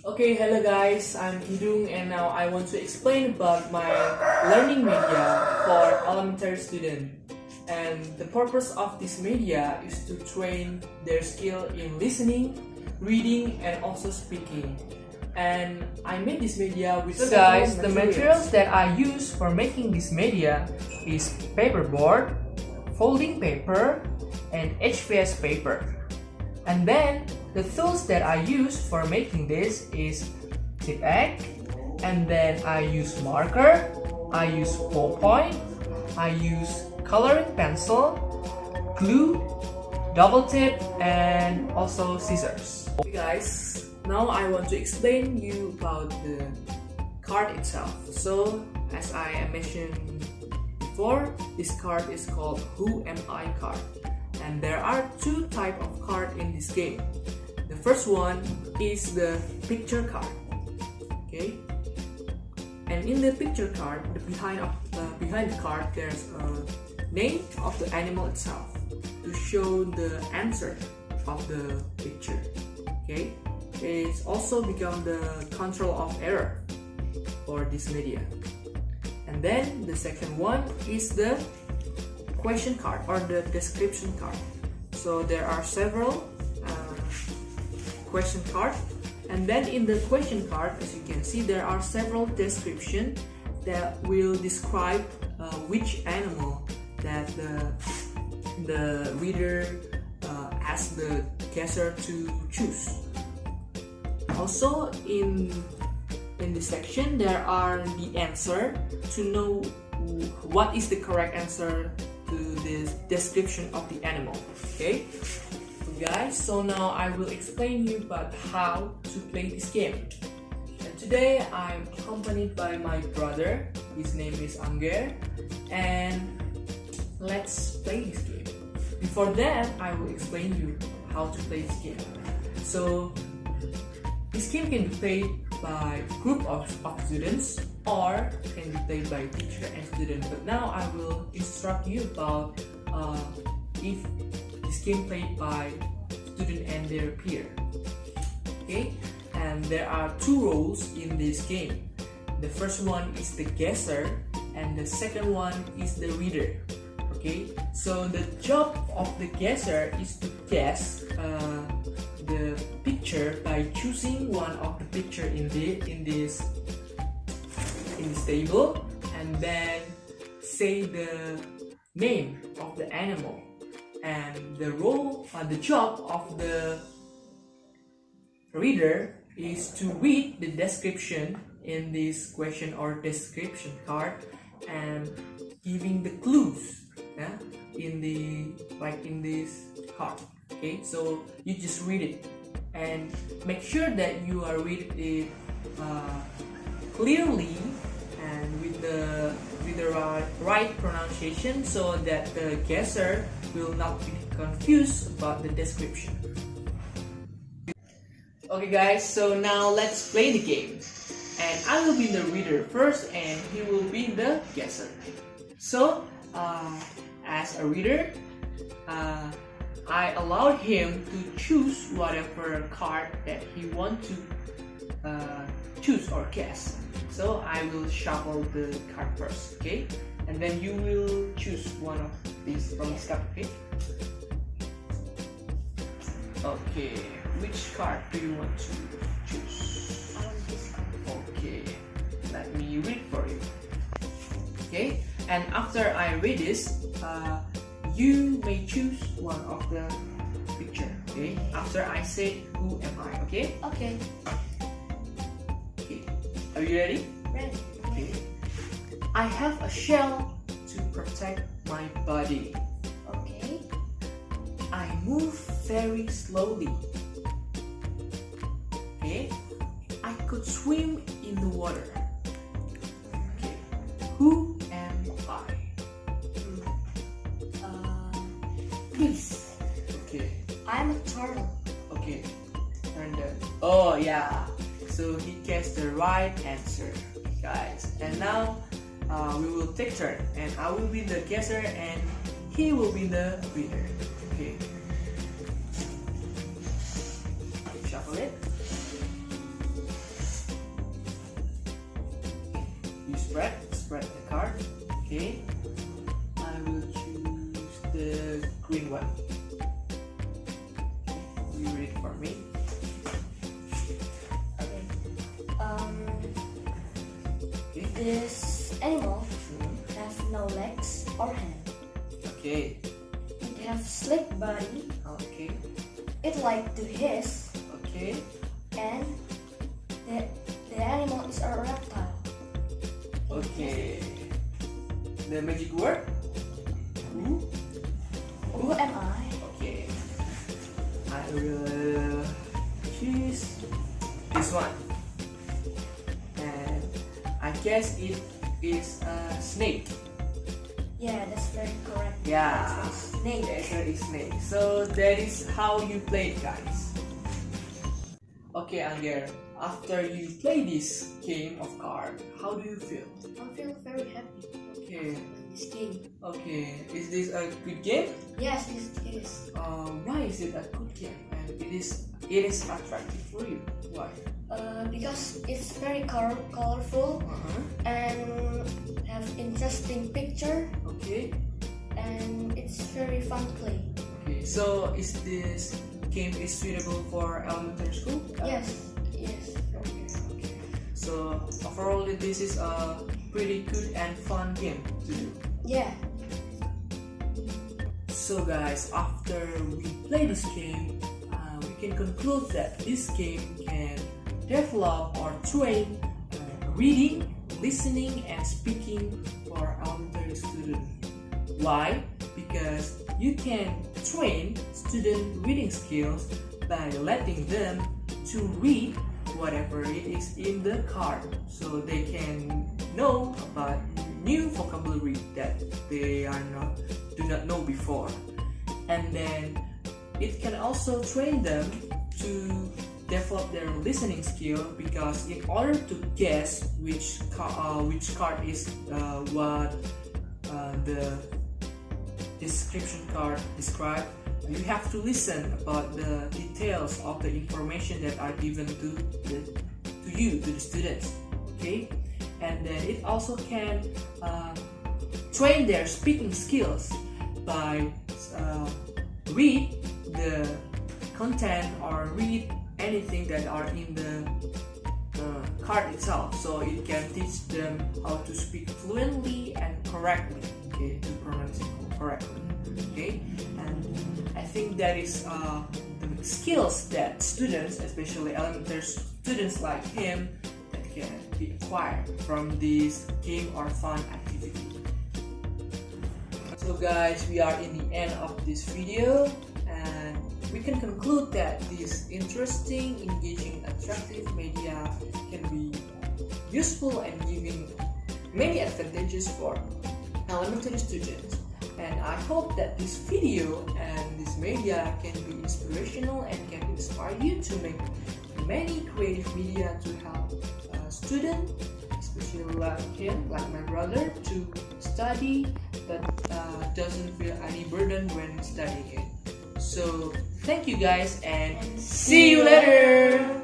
Okay, hello guys, I'm Kidung and now I want to explain about my learning media for elementary students. And the purpose of this media is to train their skill in listening, reading and also speaking. And I made this media with So guys, the materials that I use for making this media is paperboard, folding paper, and HVS paper. And then the tools that I use for making this is tip egg, and then I use marker, I use ballpoint, I use coloring pencil, glue, double tip, and also scissors. Okay guys, now I want to explain you about the card itself. So as I mentioned before, this card is called Who Am I card. And there are two types of cards in this game. The first one is the picture card. Okay, and in the picture card, behind the card, there's a name of the animal itself to show the answer of the picture. Okay, it's also become the control of error for this media. And then the second one is the question card or the description card. So there are several question cards, and then in the question card, as you can see, there are several descriptions that will describe which animal that the reader asks the guesser to choose. Also in this section there are the answer to know what is the correct answer to this description of the animal. Okay, guys, so now I will explain you about how to play this game. And today I'm accompanied by my brother. His name is Angger, and let's play this game. Before that, I will explain you how to play this game. So this game can be played by group of students or can be played by teacher and student. But now I will instruct you about if this game played by student and their peer. Okay, and there are two roles in this game. The first one is the guesser and the second one is the reader. Okay, so the job of the guesser is to guess the picture by choosing one of the picture in this table, and then say the name of the animal. And the job of the reader is to read the description in this question or description card and giving the clues, yeah, in this card. Okay, so you just read it and make sure that you are reading it clearly and with the right pronunciation, so that the guesser will not be confused about the description. Okay guys, so now let's play the game. And I will be the reader first and he will be the guesser. So as a reader, I allowed him to choose whatever card that he wants to choose or guess. So I will shuffle the card first, okay? And then you will choose one of these from this card, okay? Okay, which card do you want to choose? I want this card. Okay, let me read for you. Okay, and after I read this, you may choose one of the picture. Okay, after I say who am I. Okay. Okay. Okay. Are you ready? Ready. Okay. I have a shell to protect my body. Okay. I move very slowly. Okay. I could swim in the water. Okay. Who am I? This. Okay. I'm a turtle. Okay. And oh yeah. So he guessed the right answer, guys. And now we will take turn, and I will be the guesser and he will be the reader. Okay. Shuffle it. green one. You read it for me. Okay. This animal have no legs or hand. Okay. It have slick body. Okay. It like to hiss. Okay. And the animal is a reptile. Okay. The magic word? Who am I? Okay. I will choose this one. And I guess it is a snake. Yeah, that's very correct. Yeah. It's a snake. The answer is snake. So that is how you play it, guys. Okay, Anger. After you play this game of card, how do you feel? I feel very happy. Okay. Playing this game. Okay. Is this a good game? Yes, it is. Why is it a good game? And it is attractive for you. Why? Because it's very colorful and have interesting picture, Okay. and it's very fun to play. Okay. So is this game is suitable for elementary school? Yes. Okay. So overall, this is a pretty good and fun game to do. Yeah. So guys, after we play this game, we can conclude that this game can develop or train reading, listening, and speaking for elementary students. Why? Because you can train student reading skills by letting them to read whatever it is in the card, so they can know about new vocabulary that they do not know before. And then it can also train them to develop their listening skill, because in order to guess which card is what the description card describe, you have to listen about the details of the information that are given to the students. Okay, and then it also can train their speaking skills by read the content or read anything that are in the card itself, so it can teach them how to speak fluently and correctly. Okay, to pronounce it correctly. Okay, and I think that is the skills that students, especially elementary students like him, that can be acquired from this game or fun activity. So guys, we are in the end of this video, and we can conclude that this interesting, engaging, attractive media can be useful and giving many advantages for elementary students. And I hope that this video and this media can be inspirational and can inspire you to make many creative media to help students, especially like him, like my brother, to study but doesn't feel any burden when studying it. So thank you guys, and see you later.